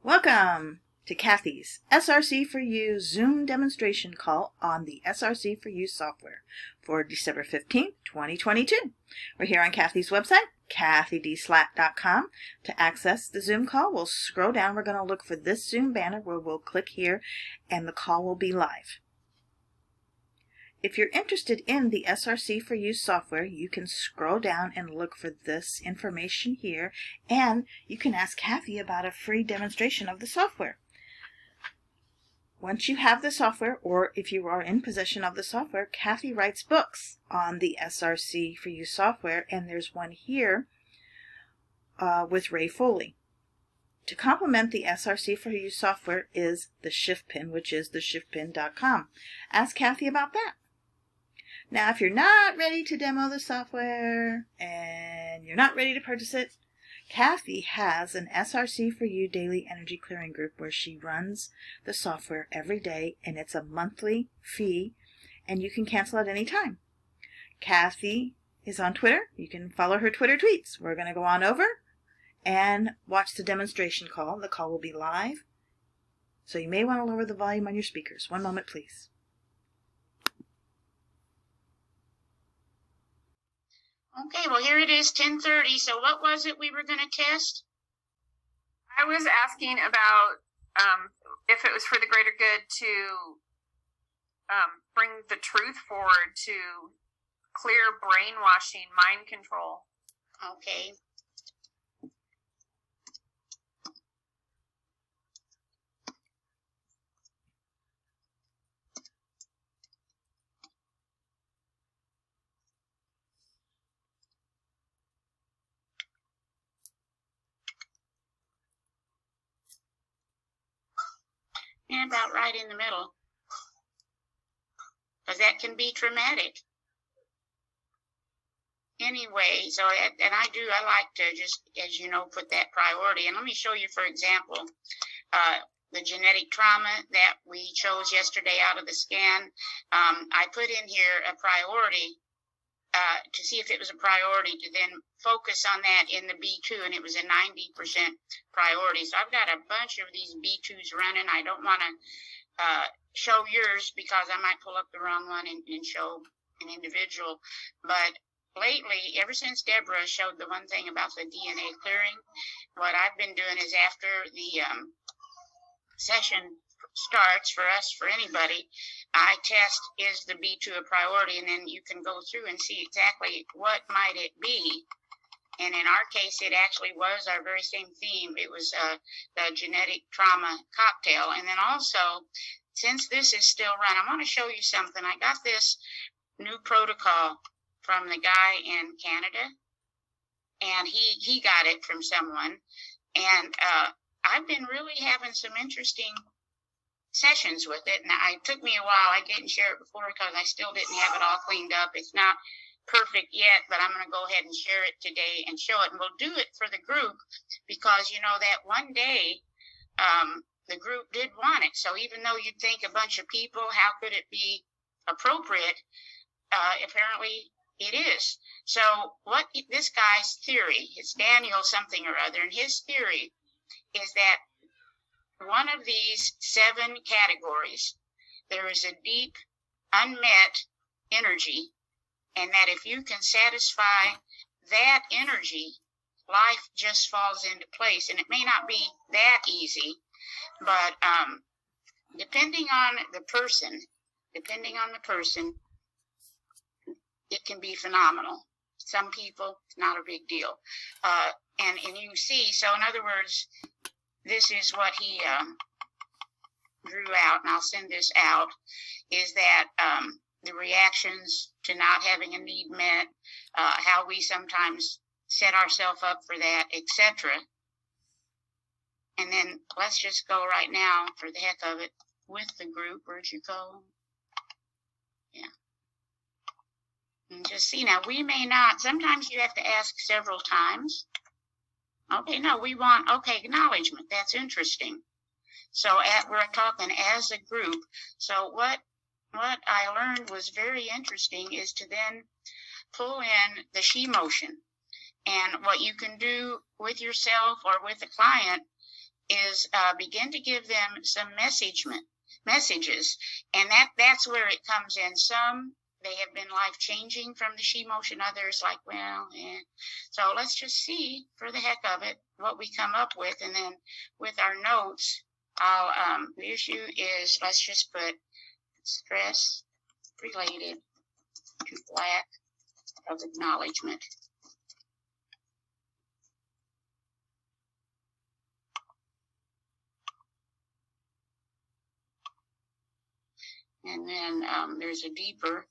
Welcome to Cathy's SRC4u Zoom demonstration call on the SRC4u software for December 15th, 2022. We're here on Cathy's website, CathyDSlaght.com. To access the Zoom call, we'll scroll down. We're going to look for this Zoom banner where we'll click here and the call will be live. If you're interested in the SRC4u software, you can scroll down and look for this information here, and you can ask Cathy about a free demonstration of the software. Once you have the software, or if you are in possession of the software, Cathy writes books on the SRC4u software, and there's one here with Ray Foley. To complement the SRC4u software is the Shift Pin, which is theshiftpin.com. Ask Cathy about that. Now, if you're not ready to demo the software and you're not ready to purchase it, Cathy has an SRC4u daily energy clearing group where she runs the software every day, and it's a monthly fee, and you can cancel at any time. Cathy is on Twitter. You can follow her Twitter tweets. We're going to go on over and watch the demonstration call. The call will be live, so you may want to lower the volume on your speakers. One moment, please. Okay, well, here it is, 10:30. So what was it we were going to test? I was asking about if it was for the greater good to bring the truth forward, to clear brainwashing, mind control. Okay. And about right in the middle, because that can be traumatic. Anyway, so, and I like to just, as you know, put that priority. And let me show you, for example, the genetic trauma that we chose yesterday out of the scan. I put in here a priority to see if it was a priority, to then focus on that in the B2, and it was a 90% priority. So I've got a bunch of these B2s running. I don't want to show yours because I might pull up the wrong one and show an individual. But lately, ever since Deborah showed the one thing about the DNA clearing, what I've been doing is after the session starts for us, for anybody, I test, is the B2 a priority, and then you can go through and see exactly what might it be. And in our case, it actually was our very same theme. It was the genetic trauma cocktail. And then also, since this is still run, I want to show you something. I got this new protocol from the guy in Canada, and he got it from someone. And I've been really having some interesting sessions with it, and it took me a while. I didn't share it before because I still didn't have it all cleaned up. It's not perfect yet, but I'm going to go ahead and share it today and show it. And we'll do it for the group because, you know, that one day the group did want it. So even though you'd think a bunch of people, how could it be appropriate? Apparently it is. So what this guy's theory, it's Daniel something or other, and his theory is that one of these 7 categories, there is a deep, unmet energy, and that if you can satisfy that energy, life just falls into place. And it may not be that easy, but depending on the person, it can be phenomenal. Some people, it's not a big deal. And you see, so in other words, this is what he drew out, and I'll send this out, is that the reactions to not having a need met, how we sometimes set ourselves up for that, etc. And then let's just go right now, for the heck of it, with the group. Where'd you go? Yeah. And just see, now we may not, sometimes you have to ask several times. Okay, no, we want, okay, acknowledgement. That's interesting. So we're talking as a group. So what I learned was very interesting is to then pull in the she motion. And what you can do with yourself or with a client is begin to give them some messages, and that's where it comes in. Some, they have been life-changing from the She motion. Others like, well, so let's just see, for the heck of it, what we come up with. And then with our notes, the issue is, let's just put stress related to lack of acknowledgement. And then there's a deeper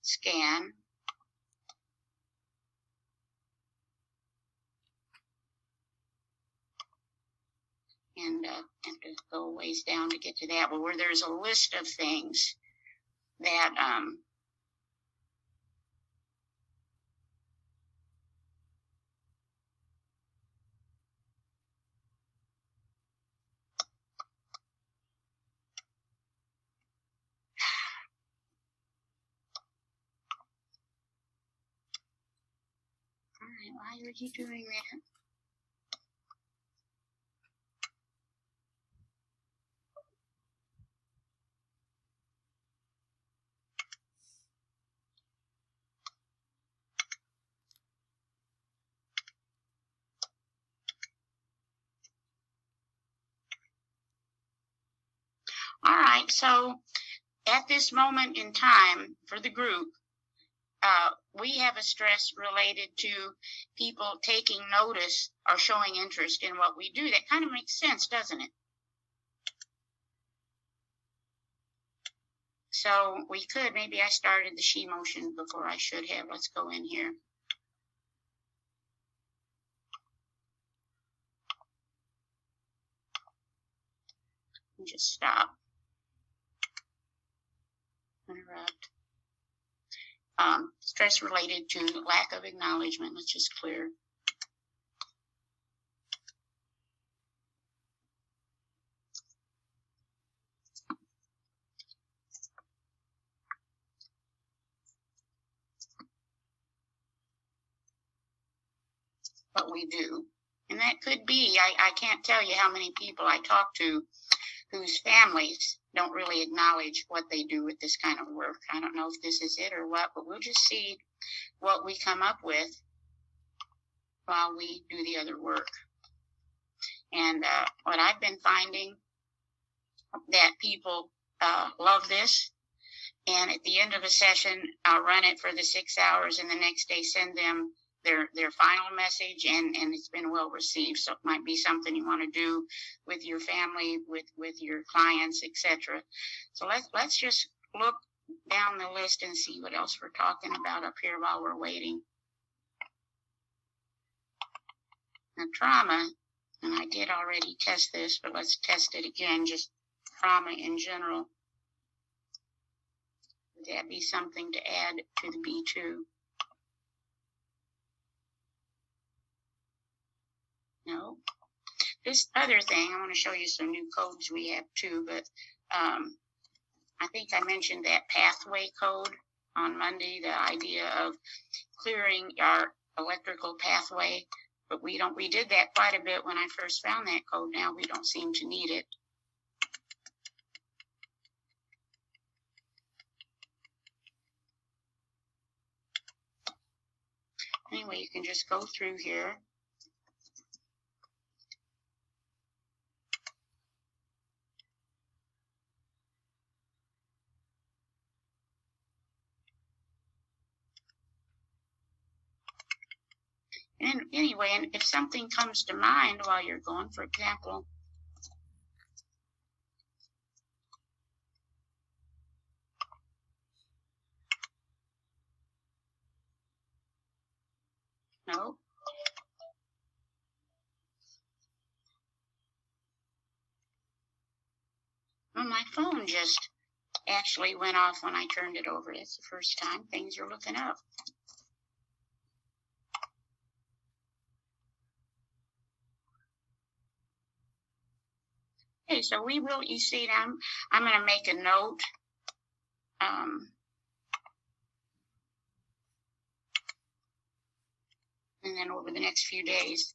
scan. And have to go a ways down to get to that, but where there's a list of things that all right, why are you doing that? All right, so at this moment in time for the group, we have a stress related to people taking notice or showing interest in what we do. That kind of makes sense, doesn't it? So we could, maybe I started the She motion before I should have. Let's go in here. And just stop. Interrupt. Stress related to lack of acknowledgement. Let's just clear. What we do. And that could be, I can't tell you how many people I talk to whose families don't really acknowledge what they do with this kind of work. I don't know if this is it or what, but we'll just see what we come up with while we do the other work. And what I've been finding, that people love this, and at the end of a session, I'll run it for the 6 hours, and the next day send them their final message, and it's been well received. So it might be something you want to do with your family, with your clients, etc. So let's just look down the list and see what else we're talking about up here while we're waiting. Now, trauma, and I did already test this, but let's test it again, just trauma in general. Would that be something to add to the B2? No. This other thing, I want to show you some new codes we have too, but I think I mentioned that pathway code on Monday, the idea of clearing our electrical pathway, but we did that quite a bit when I first found that code. Now we don't seem to need it. Anyway, you can just go through here. And anyway, and if something comes to mind while you're going, for example, no. Well, my phone just actually went off when I turned it over. It's the first time. Things are looking up. Okay, so we will, you see, I'm going to make a note. And then over the next few days,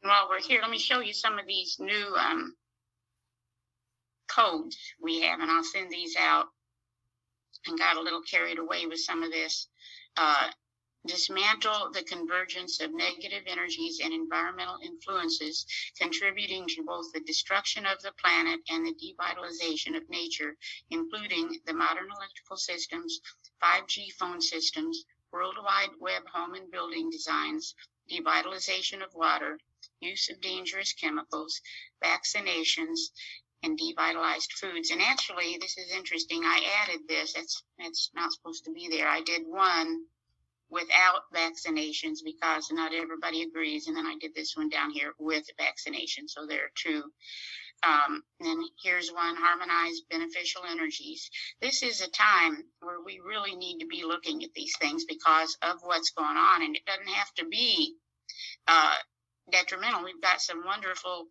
while we're here, let me show you some of these new codes we have, and I'll send these out. And got a little carried away with some of this. Dismantle the convergence of negative energies and environmental influences contributing to both the destruction of the planet and the devitalization of nature, including the modern electrical systems, 5G phone systems, worldwide web home and building designs, devitalization of water, use of dangerous chemicals, vaccinations, and devitalized foods. And actually, this is interesting. I added this. That's not supposed to be there. I did one without vaccinations because not everybody agrees. And then I did this one down here with vaccination. So there are two. And here's one, harmonized beneficial energies. This is a time where we really need to be looking at these things because of what's going on. And it doesn't have to be detrimental. We've got some wonderful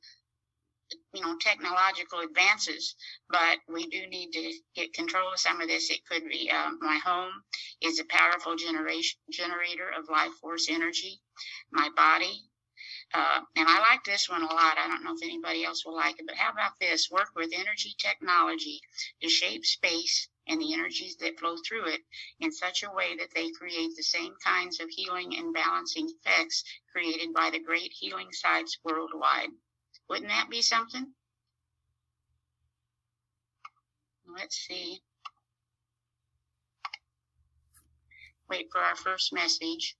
technological advances, but we do need to get control of some of this. It could be my home is a powerful generator of life force energy. My body, and I like this one a lot. I don't know if anybody else will like it, but how about this? Work with energy technology to shape space and the energies that flow through it in such a way that they create the same kinds of healing and balancing effects created by the great healing sites worldwide. Wouldn't that be something? Let's see. Wait for our first message.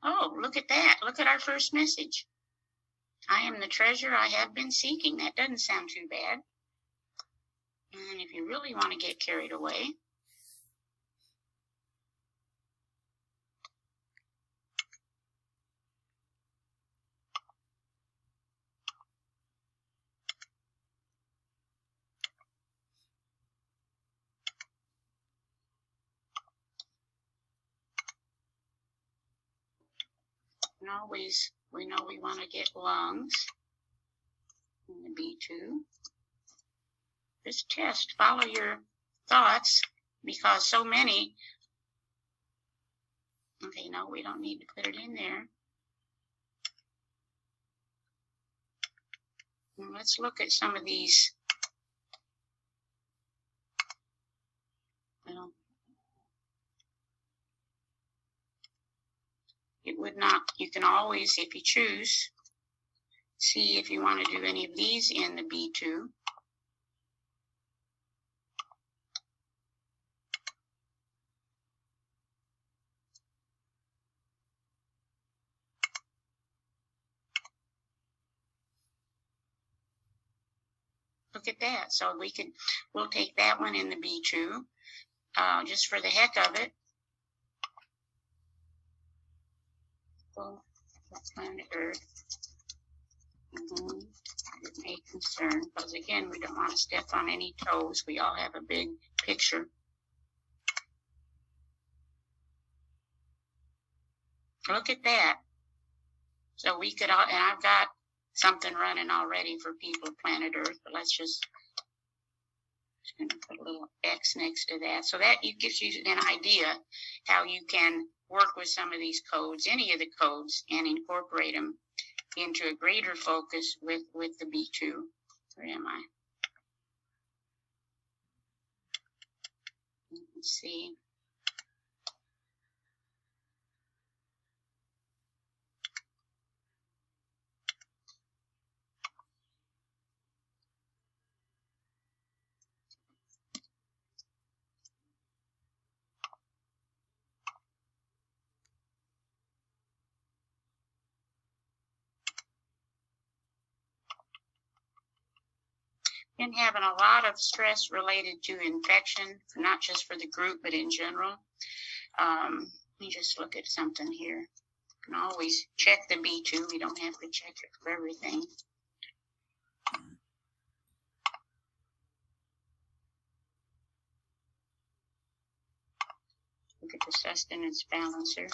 Oh, look at that. Look at our first message. I am the treasure I have been seeking. That doesn't sound too bad. And if you really want to get carried away, we know we want to get lungs in the B2. Just test, follow your thoughts, because so many. Okay, no, we don't need to put it in there. And let's look at some of these. Well, it would not, you can always, if you choose, see if you want to do any of these in the B2. Look at that. So we'll take that one in the B2, just for the heck of it. Well, planet Earth. It may concern, because again, we don't want to step on any toes. We all have a big picture. Look at that. So we could, and I've got something running already for people of planet Earth, but let's just going to put a little X next to that. So that gives you an idea how you can work with some of these codes, any of the codes, and incorporate them into a greater focus with the B2. Where am I? Let's see. Been having a lot of stress related to infection, not just for the group, but in general. Let me just look at something here. You can always check the B2. We don't have to check it for everything. Look at the sustenance balancer.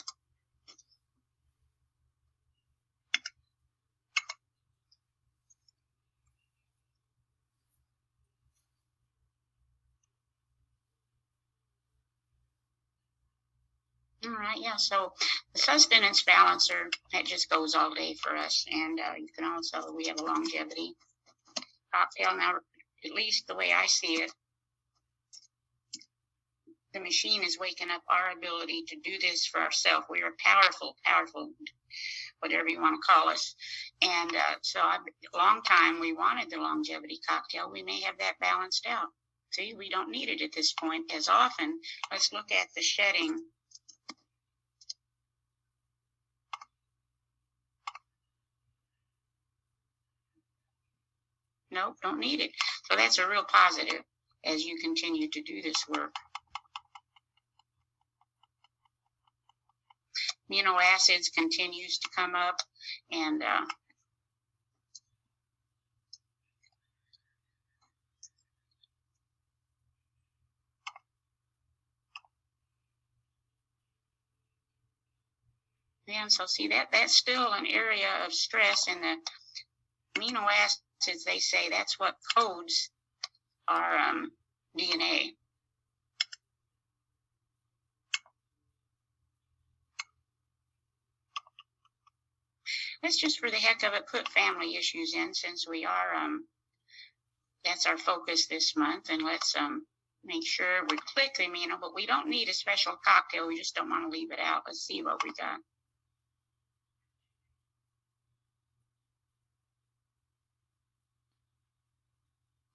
All right, yeah, so the sustenance balancer, that just goes all day for us. And you can also, we have a longevity cocktail. Now, at least the way I see it, the machine is waking up our ability to do this for ourselves. We are powerful, whatever you want to call us. And so a long time we wanted the longevity cocktail. We may have that balanced out. See, we don't need it at this point as often. Let's look at the shedding. Nope, don't need it. So that's a real positive as you continue to do this work. Amino acids continues to come up, and so see that's still an area of stress, and the amino acids, they say that's what codes our DNA. Let's just for the heck of it put family issues in, since we are, that's our focus this month, and let's make sure we click the amino, but we don't need a special cocktail. We just don't want to leave it out. Let's see what we got.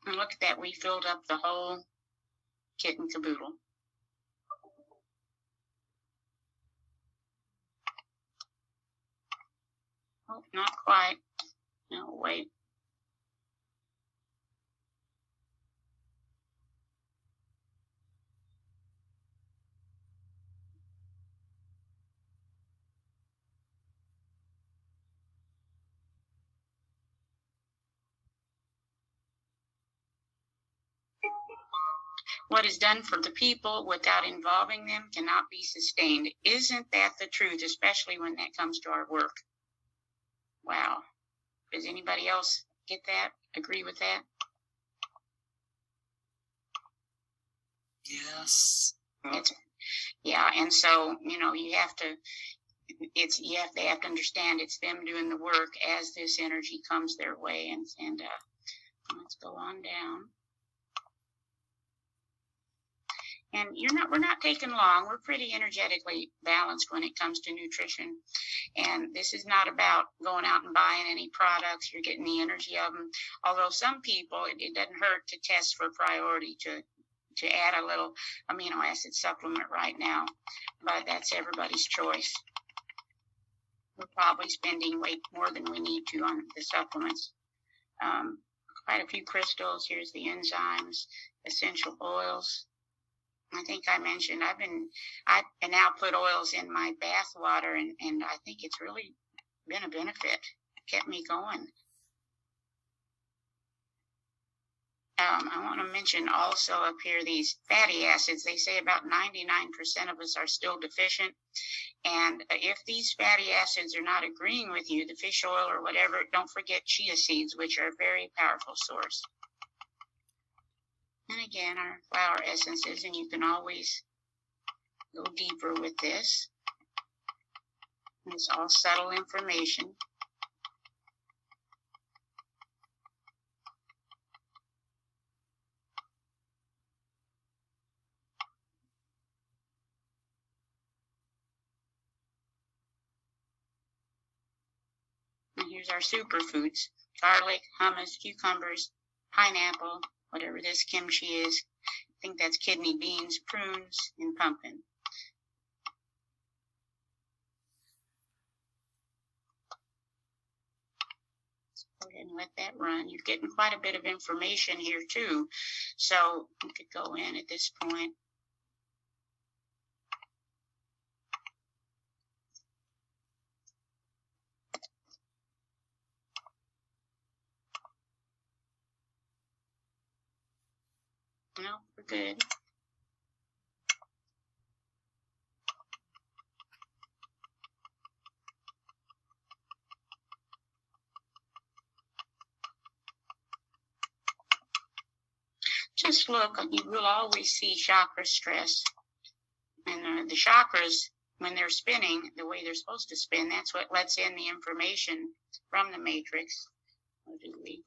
And look at that, we filled up the whole kit and caboodle. Oh, not quite. No, wait. What is done for the people without involving them cannot be sustained. Isn't that the truth, especially when that comes to our work? Wow. Does anybody else get that? Agree with that? Yes. Yeah, and so, you have to, they have to understand it's them doing the work as this energy comes their way. And let's go on down. And we're not taking long. We're pretty energetically balanced when it comes to nutrition. And this is not about going out and buying any products. You're getting the energy of them. Although some people, it doesn't hurt to test for priority to add a little amino acid supplement right now. But that's everybody's choice. We're probably spending way more than we need to on the supplements. Quite a few crystals. Here's the enzymes, essential oils. I think I mentioned I now put oils in my bath water, and I think it's really been a benefit. Kept me going. I want to mention also up here these fatty acids. They say about 99% of us are still deficient. And if these fatty acids are not agreeing with you, the fish oil or whatever, don't forget chia seeds, which are a very powerful source. And again, our flower essences, and you can always go deeper with this. It's all subtle information. And here's our superfoods: garlic, hummus, cucumbers, pineapple, whatever this kimchi is. I think that's kidney beans, prunes, and pumpkin. Let's go and let that run. You're getting quite a bit of information here too. So you could go in at this point. No, we're good. Just look, you will always see chakra stress. And the chakras, when they're spinning the way they're supposed to spin, that's what lets in the information from the matrix. Or do we?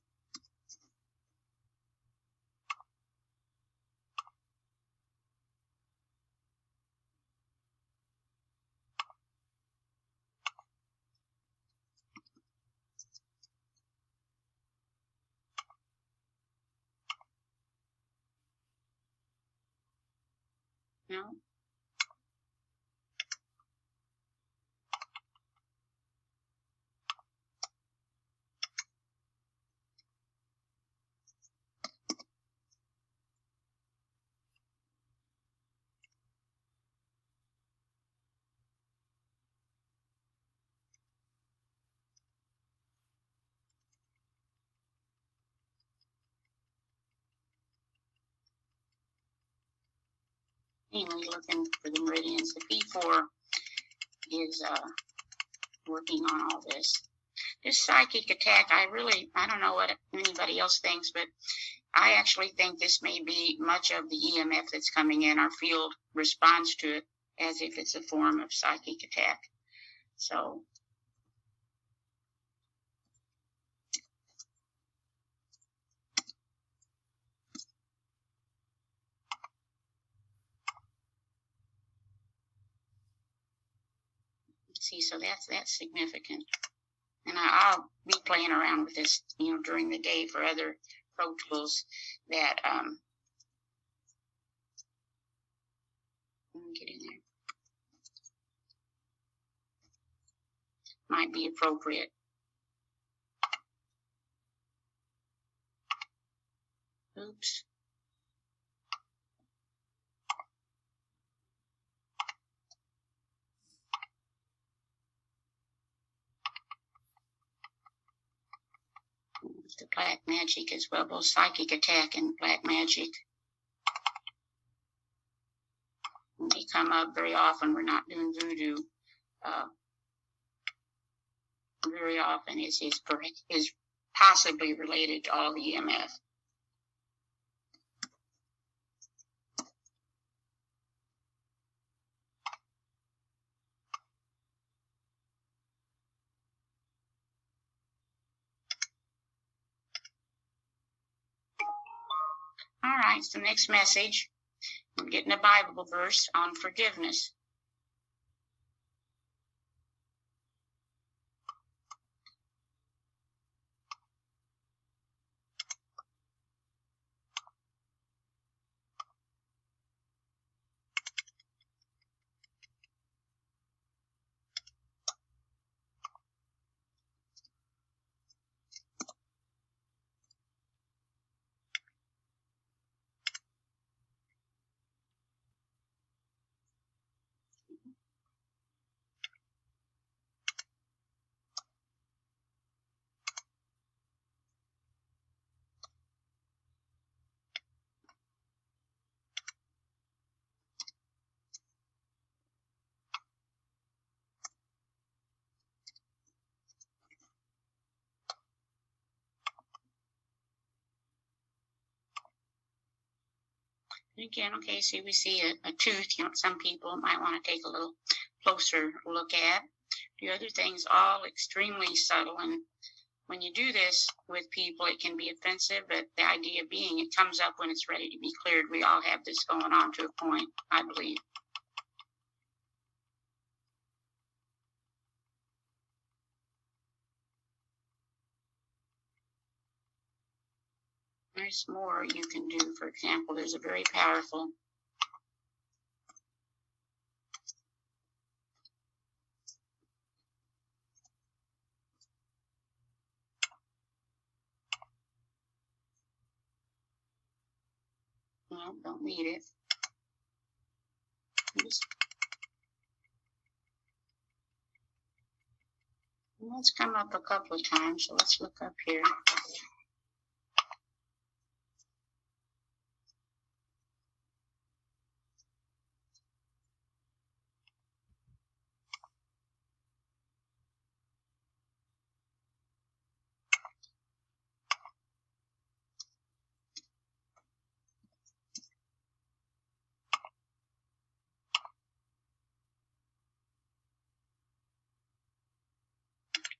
No? Anyway, looking for the meridians. The P4 is working on all this. This psychic attack, I don't know what anybody else thinks, but I actually think this may be much of the EMF that's coming in. Our field responds to it as if it's a form of psychic attack. So see, so that's significant. And I'll be playing around with this, during the day for other pro tools that get in there. Might be appropriate. Oops. The black magic as well, both psychic attack and black magic. When they come up very often, we're not doing voodoo. Very often is possibly related to all the EMF. All right, so next message, we're getting a Bible verse on forgiveness. Again, okay, so we see a tooth, some people might want to take a little closer look at. The other things all extremely subtle, and when you do this with people, it can be offensive, but the idea being it comes up when it's ready to be cleared. We all have this going on to a point, I believe. There's more you can do. For example, there's a very powerful No, don't need it. It's come up a couple of times, so let's look up here.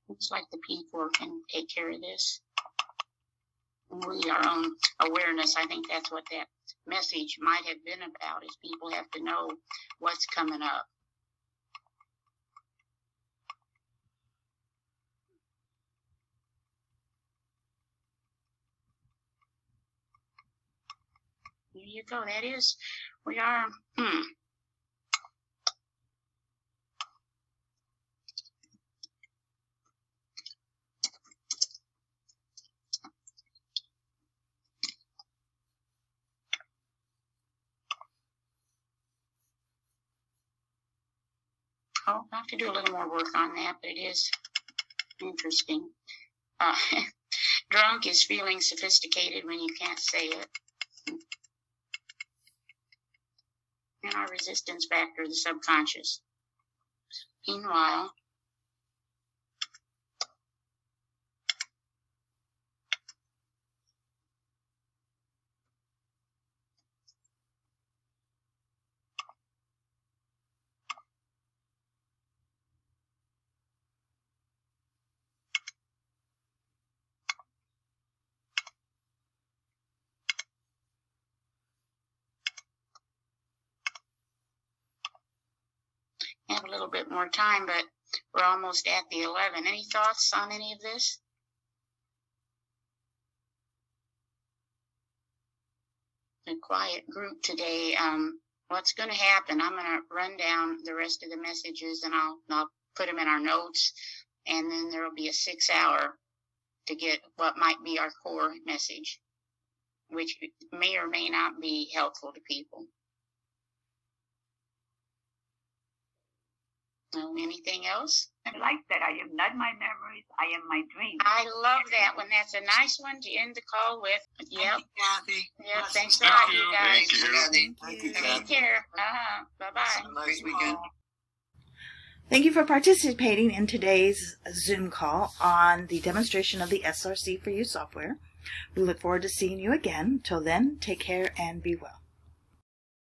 Looks like the P4 can take care of this. We, our own awareness, I think that's what that message might have been about, is people have to know what's coming up. There you go. That is, we are, Oh, I have to do a little more work on that, but it is interesting. Drunk is feeling sophisticated when you can't say it. And our resistance factor, the subconscious. Meanwhile, I have a little bit more time, but we're almost at the 11. Any thoughts on any of this? A quiet group today. What's going to happen? I'm going to run down the rest of the messages, and I'll put them in our notes, and then there will be a 6-hour to get what might be our core message, which may or may not be helpful to people. Anything else? I like that. I am not my memories. I am my dreams. I love that one. That's a nice one to end the call with. Yep. Thank you, Cathy. Yep. Thanks a lot, you guys. Thank you. Thank you. Take care. Bye-bye. Have a nice weekend. Thank you for participating in today's Zoom call on the demonstration of the SRC4u software. We look forward to seeing you again. Till then, take care and be well.